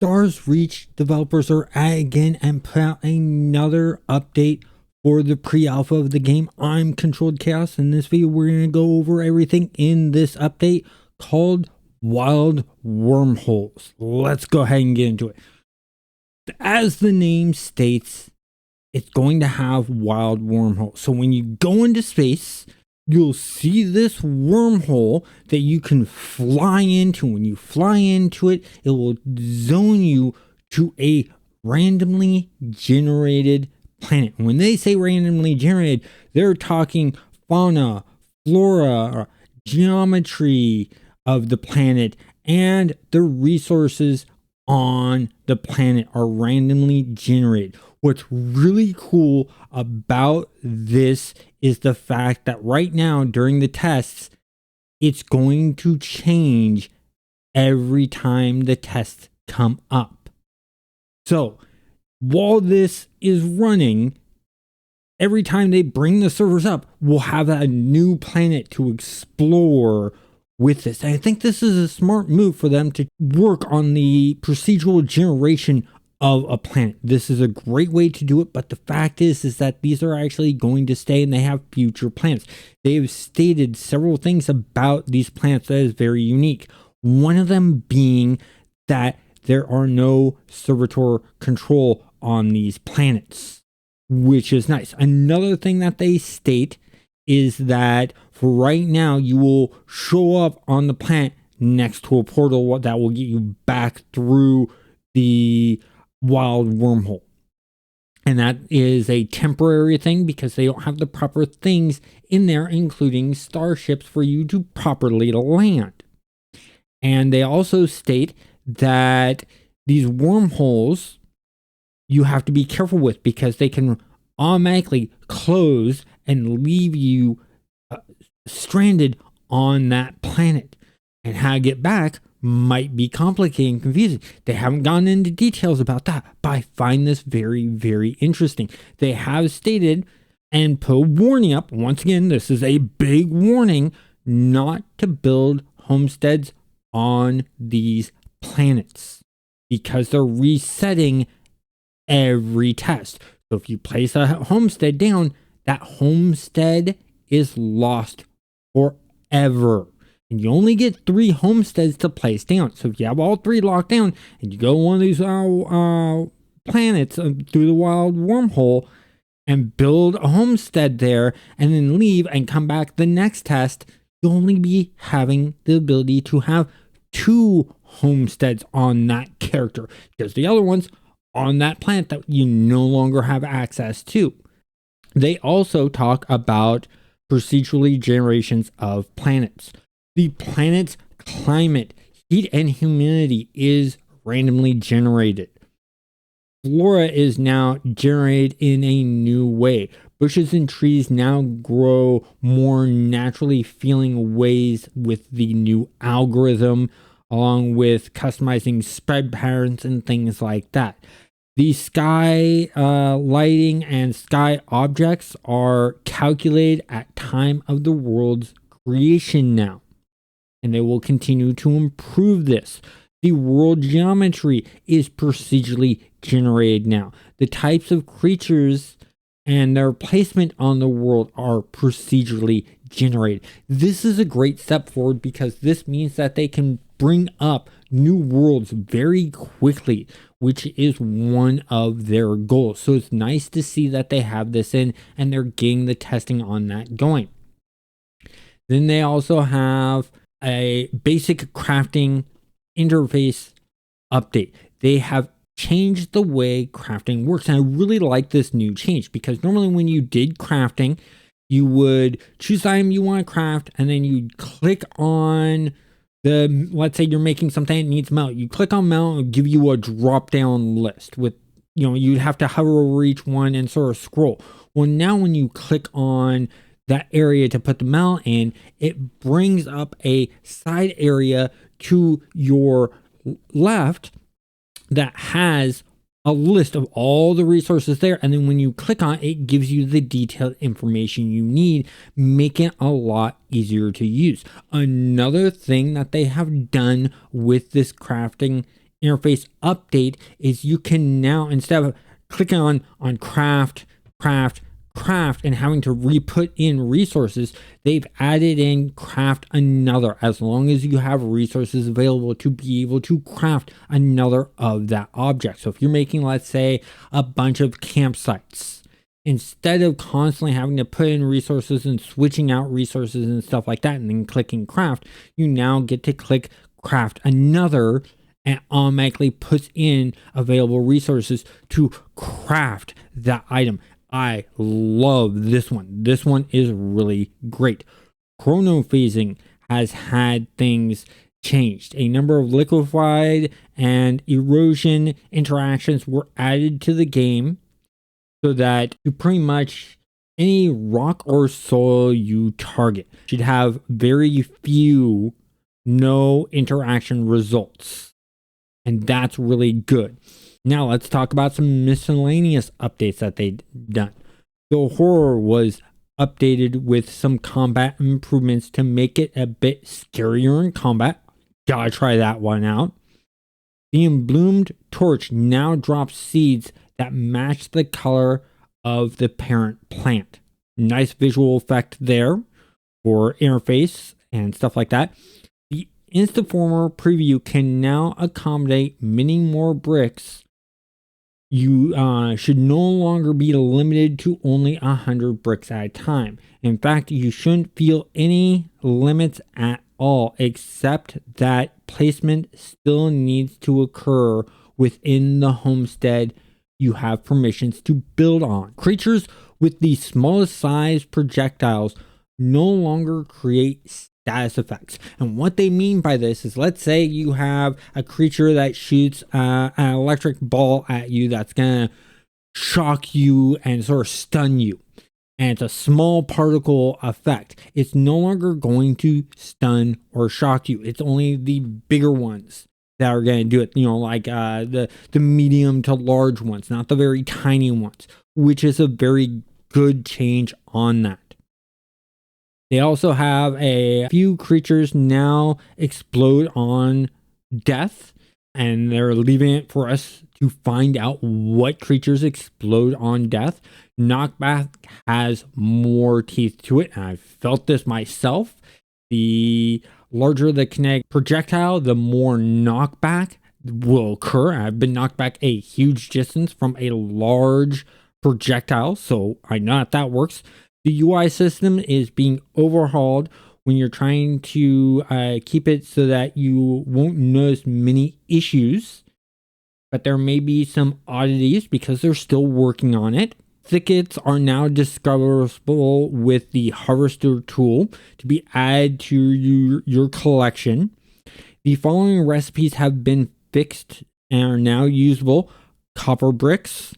Stars Reach developers are at again and put out another update for the pre-alpha of the game. I'm Controlled Chaos. In this video, we're going to go over everything in this update called Wild Wormholes. Let's go ahead and get into it. As the name states, it's going to have wild wormholes. So when you go into space, you'll see this wormhole that you can fly into. When you fly into it, it will zone you to a randomly generated planet. When they say randomly generated, they're talking fauna, flora, geometry of the planet, and the resources on the planet are randomly generated. What's really cool about this is the fact that right now during the tests, it's going to change every time the tests come up. So while this is running, every time they bring the servers up, we'll have a new planet to explore with this. And I think this is a smart move for them to work on the procedural generation of a planet. This is a great way to do it, but the fact is that these are actually going to stay and they have future planets. They have stated several things about these planets that is very unique. One of them being that there are no servitor control on these planets, which is nice. Another thing that they state is that for right now, you will show up on the planet next to a portal that will get you back through the wild wormhole. And that is a temporary thing because they don't have the proper things in there, including starships for you to properly land. And they also state that these wormholes you have to be careful with because they can automatically close and leave you stranded on that planet. And how to get back might be complicated and confusing. They haven't gone into details about that, but I find this very, very interesting. They have stated and put a warning up. Once again, this is a big warning not to build homesteads on these planets because they're resetting every test. So if you place a homestead down, that homestead is lost forever. And you only get 3 homesteads to place down. So if you have all 3 locked down and you go one of these planets through the wild wormhole and build a homestead there and then leave and come back the next test, you'll only be having the ability to have 2 homesteads on that character because the other ones on that planet that you no longer have access to. They also talk about procedurally generations of planets. The planet's climate, heat, and humidity is randomly generated. Flora is now generated in a new way. Bushes and trees now grow more naturally feeling ways with the new algorithm, along with customizing spread patterns and things like that. The sky lighting and sky objects are calculated at time of the world's creation now. And they will continue to improve this. The world geometry is procedurally generated now. The types of creatures and their placement on the world are procedurally generated. This is a great step forward because this means that they can bring up new worlds very quickly, which is one of their goals. So it's nice to see that they have this in and they're getting the testing on that going. Then they also have a basic crafting interface update. They have changed the way crafting works. And I really like this new change because normally when you did crafting, you would choose the item you want to craft and then you'd click on the, let's say you're making something that needs melt. You click on melt and it'll give you a drop down list with, you'd have to hover over each one and sort of scroll. Well, now when you click on that area to put the melt in, it brings up a side area to your left that has a list of all the resources there. And then when you click on it, it gives you the detailed information you need, making it a lot easier to use. Another thing that they have done with this crafting interface update is you can now, instead of clicking on craft, and having to re-put in resources, they've added in craft another, as long as you have resources available to be able to craft another of that object. So if you're making, let's say, a bunch of campsites, instead of constantly having to put in resources and switching out resources and stuff like that and then clicking craft, you now get to click craft another, and automatically puts in available resources to craft that item. I love this one. This one is really great. Chrono phasing has had things changed. A number of liquefied and erosion interactions were added to the game so that you pretty much any rock or soil you target should have very few no interaction results. And that's really good. Now let's talk about some miscellaneous updates that they've done. The horror was updated with some combat improvements to make it a bit scarier in combat. Gotta try that one out. The embloomed torch now drops seeds that match the color of the parent plant. Nice visual effect there for interface and stuff like that. The Instaformer preview can now accommodate many more bricks. You should no longer be limited to only 100 bricks at a time. In fact, you shouldn't feel any limits at all, except that placement still needs to occur within the homestead you have permissions to build on. Creatures with the smallest size projectiles no longer create status effects. And what they mean by this is, let's say you have a creature that shoots an electric ball at you that's gonna shock you and sort of stun you, and it's a small particle effect. It's no longer going to stun or shock you. It's only the bigger ones that are going to do it, like the medium to large ones, not the very tiny ones, which is a very good change on that. They also have a few creatures now explode on death, and they're leaving it for us to find out what creatures explode on death. Knockback has more teeth to it, and I've felt this myself. The larger the kinetic projectile, the more knockback will occur. I've been knocked back a huge distance from a large projectile, so I know that works. The UI system is being overhauled when you're trying to keep it so that you won't notice many issues, but there may be some oddities because they're still working on it. Thickets are now discoverable with the harvester tool to be added to your collection. The following recipes have been fixed and are now usable: copper bricks,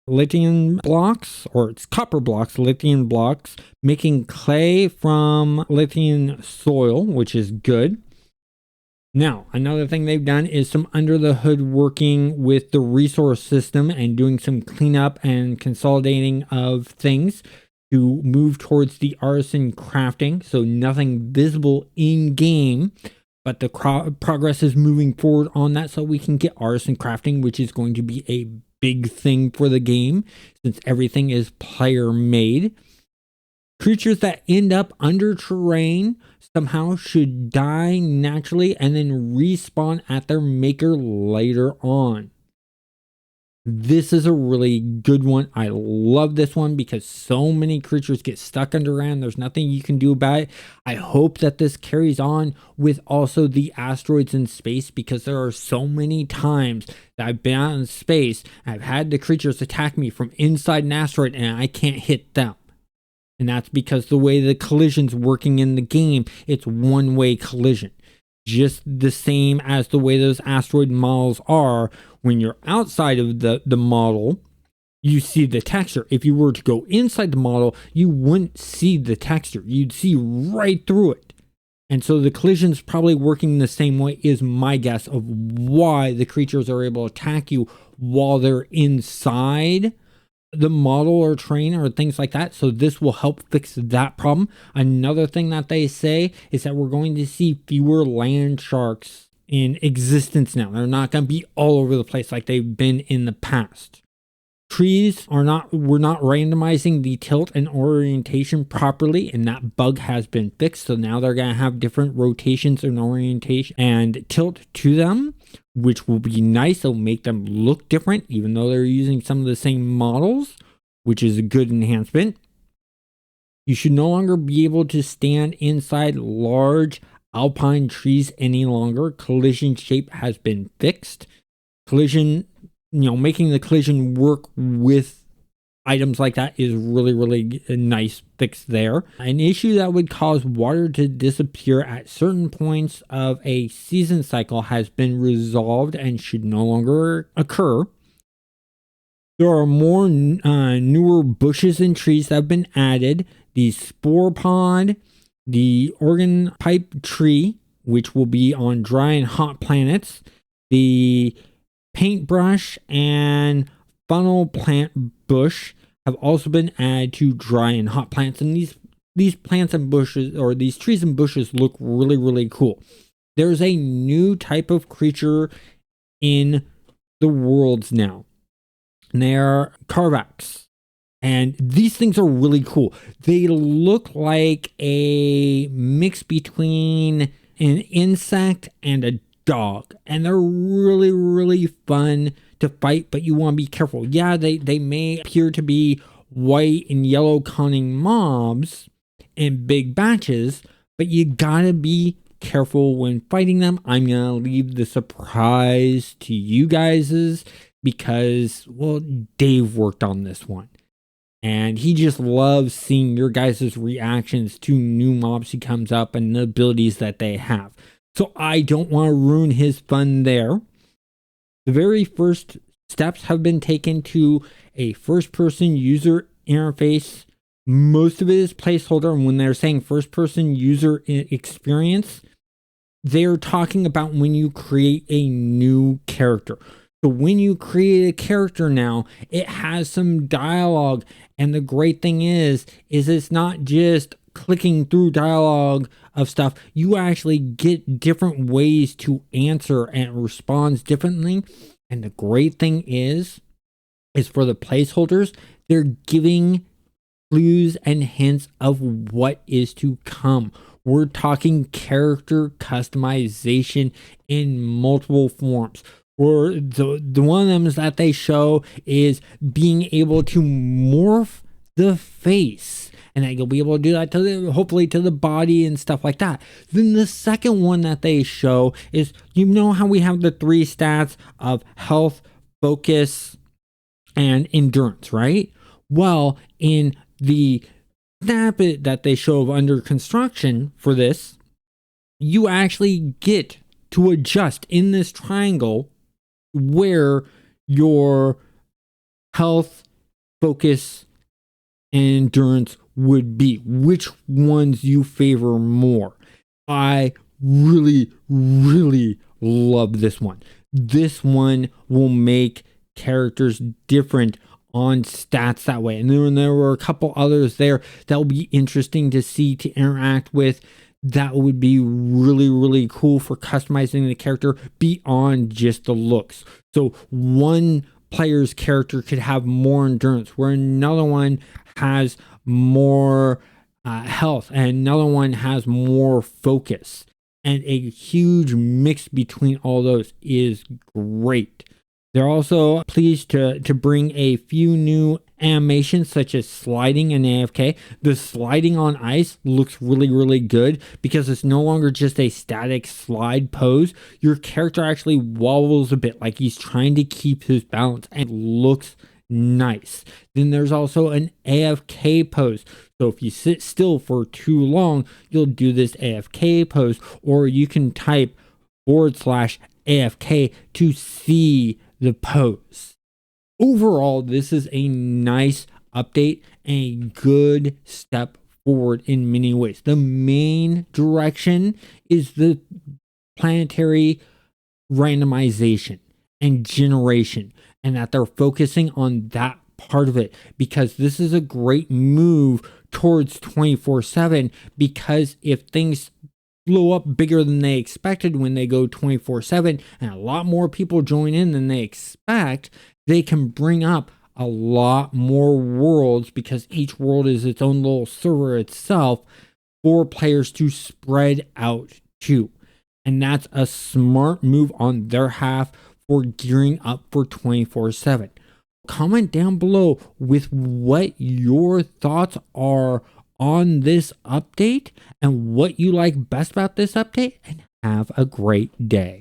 lithium blocks, or it's copper blocks, lithium blocks, making clay from lithium soil, which is good. Now, another thing they've done is some under the hood working with the resource system and doing some cleanup and consolidating of things to move towards the artisan crafting. So nothing visible in game, but the progress is moving forward on that, so we can get artisan crafting, which is going to be a big thing for the game since everything is player made. Creatures that end up under terrain somehow should die naturally and then respawn at their maker later on. This is a really good one. I love this one because so many creatures get stuck underground. There's nothing you can do about it. I hope that this carries on with also the asteroids in space, because there are so many times that I've been out in space and I've had the creatures attack me from inside an asteroid and I can't hit them. And that's because the way the collision's working in the game, it's one-way collision. Just the same as the way those asteroid models are. When you're outside of the model, you see the texture. If you were to go inside the model, you wouldn't see the texture. You'd see right through it. And so the collision's probably working the same way, is my guess of why the creatures are able to attack you while they're inside the model or terrain or things like that. So this will help fix that problem. Another thing that they say is that we're going to see fewer land sharks in existence now. They're not going to be all over the place like they've been in the past. We're not randomizing the tilt and orientation properly, and that bug has been fixed. So now they're going to have different rotations and orientation and tilt to them, which will be nice. It'll make them look different, even though they're using some of the same models, which is a good enhancement. You should no longer be able to stand inside large alpine trees any longer. Collision shape has been fixed. Making the collision work with items like that is really, really a nice fix there. An issue that would cause water to disappear at certain points of a season cycle has been resolved and should no longer occur. There are more newer bushes and trees that have been added. The spore pod, the organ pipe tree, which will be on dry and hot planets, the paintbrush and funnel plant bush have also been added to dry and hot plants. And these plants and bushes, or these trees and bushes, look really, really cool. There's a new type of creature in the worlds now. And they are Carvox. And these things are really cool. They look like a mix between an insect and a dog. And they're really, really fun to fight, but you want to be careful. Yeah, they may appear to be white and yellow conning mobs in big batches, but you gotta be careful when fighting them. I'm gonna leave the surprise to you guys because, well, Dave worked on this one. And he just loves seeing your guys' reactions to new mobs who comes up and the abilities that they have. So I don't want to ruin his fun there. The very first steps have been taken to a first-person user interface. Most of it is placeholder, and when they're saying first-person user experience, they're talking about when you create a new character. So when you create a character now, it has some dialogue, and the great thing is it's not just clicking through dialogue of stuff. You actually get different ways to answer, and it responds differently. And the great thing is for the placeholders, they're giving clues and hints of what is to come. We're talking character customization in multiple forms. Or the one of them is that they show is being able to morph the face, and that you'll be able to do that hopefully to the body and stuff like that. Then the second one that they show is, you know how we have the 3 stats of health, focus, and endurance, right? Well, in the snippet that they show of under construction for this, you actually get to adjust in this triangle where your health, focus, and endurance would be, which ones you favor more. I really, really love this one. This one will make characters different on stats that way. And then there were a couple others there that will be interesting to see, to interact with. That would be really, really cool for customizing the character beyond just the looks. So one player's character could have more endurance, where another one has more health, and another one has more focus. And a huge mix between all those is great. They're also pleased to bring a few new animations, such as sliding and AFK. The sliding on ice looks really, really good because it's no longer just a static slide pose. Your character actually wobbles a bit, like he's trying to keep his balance, and looks nice. Then there's also an AFK pose. So if you sit still for too long, you'll do this AFK pose, or you can type /AFK to see the pose. Overall, this is a nice update and a good step forward in many ways. The main direction is the planetary randomization and generation, and that they're focusing on that part of it, because this is a great move towards 24/7. Because if things blow up bigger than they expected when they go 24/7 and a lot more people join in than they expect, they can bring up a lot more worlds because each world is its own little server itself for players to spread out to. And that's a smart move on their half for gearing up for 24/7. Comment down below with what your thoughts are on this update and what you like best about this update, and have a great day.